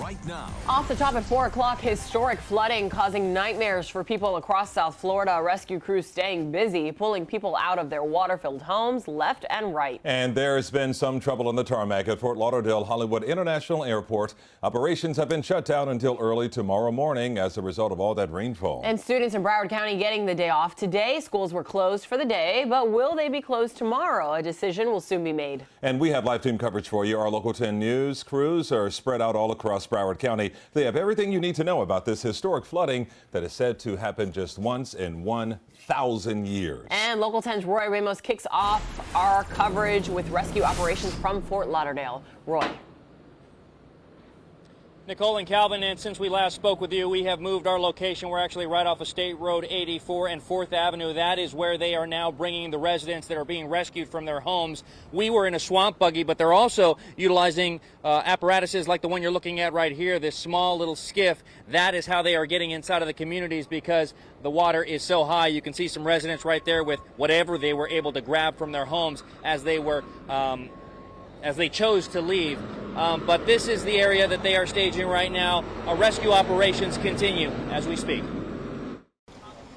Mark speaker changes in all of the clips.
Speaker 1: right now.
Speaker 2: Off the top at 4 o'clock, historic flooding causing nightmares for people across South Florida. Rescue crews staying busy, pulling people out of their water-filled homes left and right.
Speaker 3: And there's been some trouble on the tarmac at Fort Lauderdale Hollywood International Airport. Operations have been shut down until early tomorrow morning as a result of all that rainfall.
Speaker 2: And students in Broward County getting the day off today. Schools were closed for the day, but will they be closed tomorrow? A decision will soon be made.
Speaker 3: And we have live team coverage for you. Our Local 10 News crews are spread out all across Broward County. They have everything you need to know about this historic flooding that is said to happen just once in 1,000 years.
Speaker 2: And Local 10's Roy Ramos kicks off our coverage with rescue operations from Fort Lauderdale. Roy.
Speaker 4: Nicole and Calvin, and since we last spoke with you, we have moved our location. We're actually right off of State Road 84 and 4th Avenue. That is where they are now bringing the residents that are being rescued from their homes. We were in a swamp buggy, but they're also utilizing apparatuses like the one you're looking at right here, this small little skiff. That is how they are getting inside of the communities because the water is so high. You can see some residents right there with whatever they were able to grab from their homes as they were as they chose to leave. But this is the area that they are staging right now. Rescue operations continue as we speak.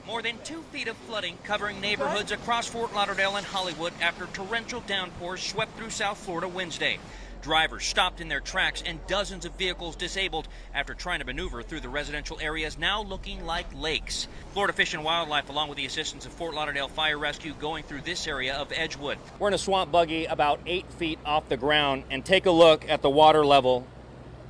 Speaker 4: More than 2 feet of flooding covering neighborhoods across Fort Lauderdale and Hollywood after torrential downpours swept through South Florida Wednesday. Drivers stopped in their tracks and dozens of vehicles disabled after trying to maneuver through the residential areas now looking like lakes. Florida Fish and Wildlife, along with the assistance of Fort Lauderdale Fire Rescue, going through this area of Edgewood. We're in a swamp buggy about 8 feet off the ground, and take a look at the water level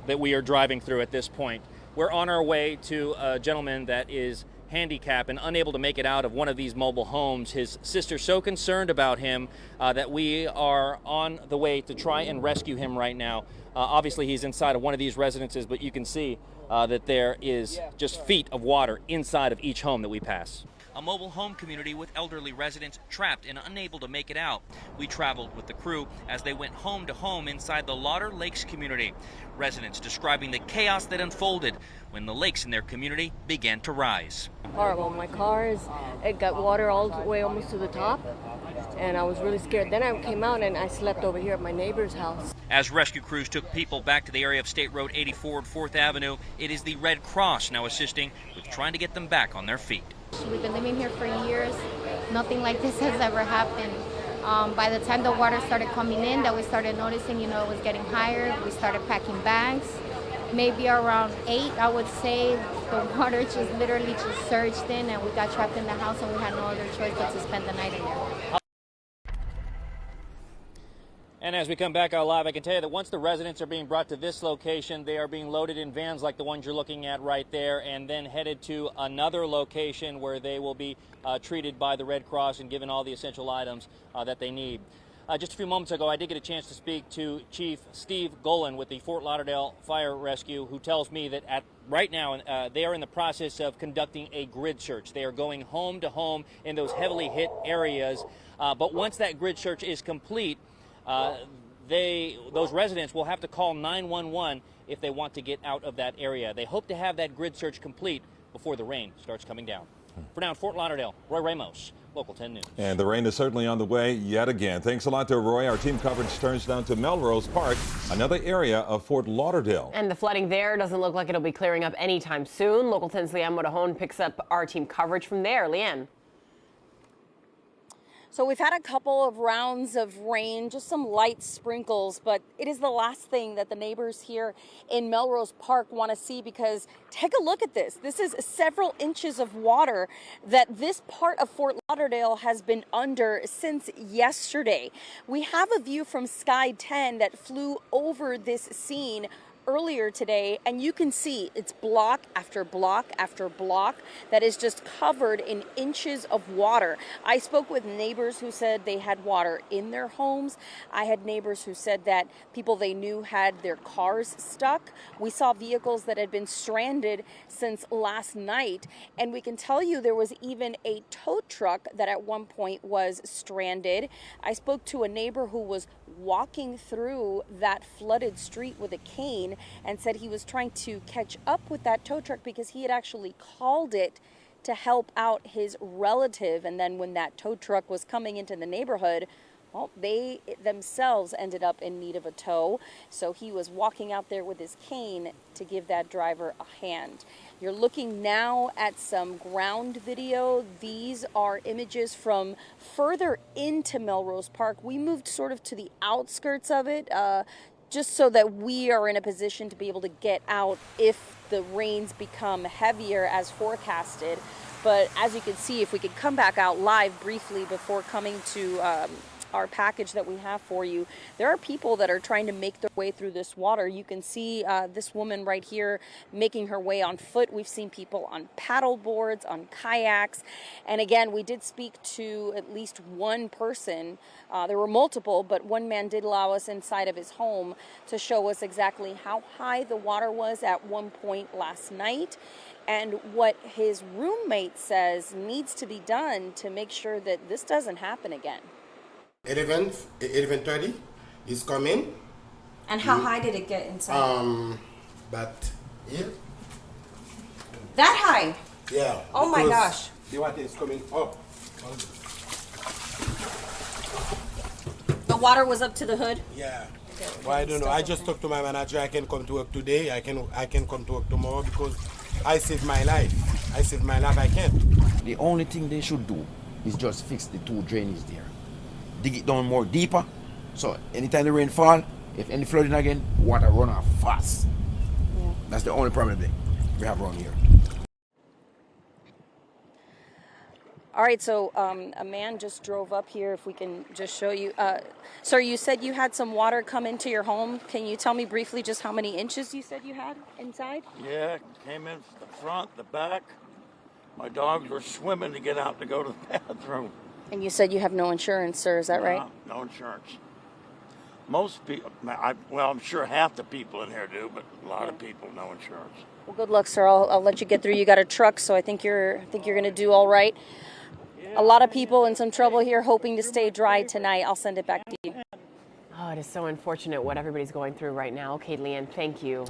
Speaker 4: that we are driving through at this point. We're on our way to a gentleman that is handicapped and unable to make it out of one of these mobile homes. His sister's so concerned about him that we are on the way to try and rescue him right now. Obviously he's inside of one of these residences, but you can see that there is just feet of water inside of each home that we pass. A mobile home community with elderly residents trapped and unable to make it out. We traveled with the crew as they went home to home inside the Lauder Lakes community. Residents describing the chaos that unfolded when the lakes in their community began to rise.
Speaker 5: Horrible. My car it got water all the way almost to the top, and I was really scared. Then I came out and I slept over here at my neighbor's house.
Speaker 4: As rescue crews took people back to the area of State Road 84 and 4th Avenue, it is the Red Cross now assisting with trying to get them back on their feet.
Speaker 6: We've been living here for years. Nothing like this has ever happened. By the time the water started coming in, that we started noticing, it was getting higher. We started packing bags. Maybe around 8, I would say, the water just literally just surged in, and we got trapped in the house, and we had no other choice but to spend the night in there.
Speaker 4: And as we come back out live, I can tell you that once the residents are being brought to this location, they are being loaded in vans like the ones you're looking at right there, and then headed to another location where they will be treated by the Red Cross and given all the essential items that they need. Just a few moments ago, I did get a chance to speak to Chief Steve Golan with the Fort Lauderdale Fire Rescue, who tells me that right now they are in the process of conducting a grid search. They are going home to home in those heavily hit areas, but once that grid search is complete, those residents will have to call 911 if they want to get out of that area. They hope to have that grid search complete before the rain starts coming down. For now in Fort Lauderdale, Roy Ramos, Local 10 News.
Speaker 3: And the rain is certainly on the way yet again. Thanks a lot to Roy. Our team coverage turns down to Melrose Park, another area of Fort Lauderdale.
Speaker 2: And the flooding there doesn't look like it'll be clearing up anytime soon. Local 10's Leanne Modajon picks up our team coverage from there. Leanne.
Speaker 7: So we've had a couple of rounds of rain, just some light sprinkles, but it is the last thing that the neighbors here in Melrose Park want to see, because take a look at this. This is several inches of water that this part of Fort Lauderdale has been under since yesterday. We have a view from Sky 10 that flew over this scene earlier today, and you can see it's block after block after block that is just covered in inches of water. I spoke with neighbors who said they had water in their homes. I had neighbors who said that people they knew had their cars stuck. We saw vehicles that had been stranded since last night, and we can tell you there was even a tow truck that at one point was stranded. I spoke to a neighbor who was walking through that flooded street with a cane and said he was trying to catch up with that tow truck because he had actually called it to help out his relative, and then when that tow truck was coming into the neighborhood, well, they themselves ended up in need of a tow. So he was walking out there with his cane to give that driver a hand. You're looking now at some ground video. These are images from further into Melrose Park. We moved sort of to the outskirts of it, just so that we are in a position to be able to get out if the rains become heavier as forecasted. But as you can see, if we could come back out live briefly before coming to our package that we have for you, there are people that are trying to make their way through this water. You can see this woman right here making her way on foot. We've seen people on paddle boards, on kayaks. And again, we did speak to at least one person. There were multiple, but one man did allow us inside of his home to show us exactly how high the water was at one point last night, and what his roommate says needs to be done to make sure that this doesn't happen again.
Speaker 1: 11:30 is coming.
Speaker 7: And how high did it get inside?
Speaker 1: But here.
Speaker 7: That high?
Speaker 1: Yeah.
Speaker 7: Oh my gosh.
Speaker 1: The water is coming up.
Speaker 7: The water was up to the hood?
Speaker 1: Yeah. Well, I don't know. I just talked to my manager. I can come to work today. I can come to work tomorrow because I saved my life. I saved my life. I can't.
Speaker 8: The only thing they should do is just fix the two drains there. Dig it down more deeper, so anytime the rain fall, if any flooding again, water run off fast. Yeah. That's the only problem that we have around here.
Speaker 7: All right, so a man just drove up here. If we can just show you. Sir, you said you had some water come into your home. Can you tell me briefly just how many inches you said you had inside?
Speaker 9: Yeah, came in the front, the back. My dogs were swimming to get out to go to the bathroom.
Speaker 7: And you said you have no insurance, sir, is that right?
Speaker 9: No insurance. Most people, well, I'm sure half the people in here do, but a lot of people, no insurance.
Speaker 7: Well, good luck, sir. I'll let you get through. You got a truck, so I think you're going to do all right. A lot of people in some trouble here hoping to stay dry tonight. I'll send it back to you.
Speaker 2: Oh, it is so unfortunate what everybody's going through right now. Kate Leanne, thank you.